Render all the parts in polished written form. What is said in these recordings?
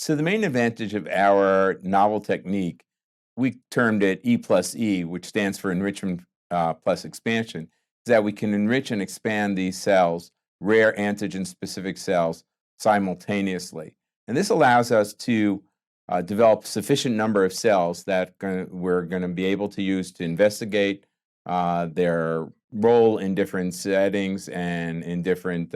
So the main advantage of our novel technique, we termed it E plus E, which stands for enrichment plus expansion, is that we can enrich and expand these cells, rare antigen-specific cells, simultaneously. And this allows us to develop sufficient number of cells that we're going to be able to use to investigate their role in different settings and in different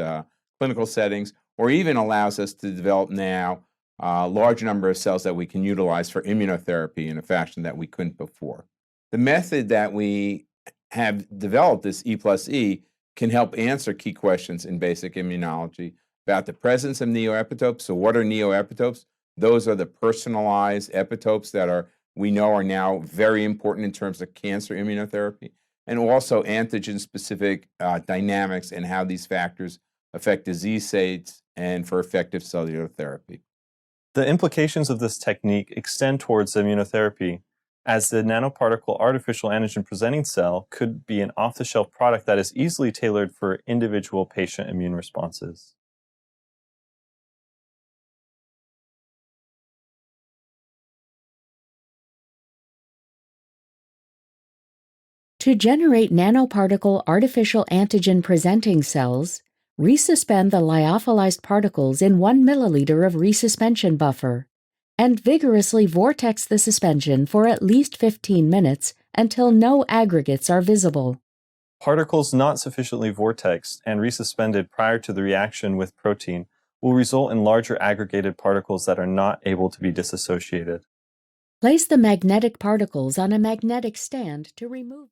clinical settings, or even allows us to develop now a large number of cells that we can utilize for immunotherapy in a fashion that we couldn't before. The method that we have developed, this E plus E, can help answer key questions in basic immunology about the presence of neoepitopes. So what are neoepitopes? Those are the personalized epitopes that we know are now very important in terms of cancer immunotherapy, and also antigen-specific dynamics and how these factors affect disease states and for effective cellular therapy. The implications of this technique extend towards immunotherapy, as the nanoparticle artificial antigen presenting cell could be an off-the-shelf product that is easily tailored for individual patient immune responses. To generate nanoparticle artificial antigen presenting cells, resuspend the lyophilized particles in 1 milliliter of resuspension buffer, and vigorously vortex the suspension for at least 15 minutes until no aggregates are visible. Particles not sufficiently vortexed and resuspended prior to the reaction with protein will result in larger aggregated particles that are not able to be disassociated. Place the magnetic particles on a magnetic stand to remove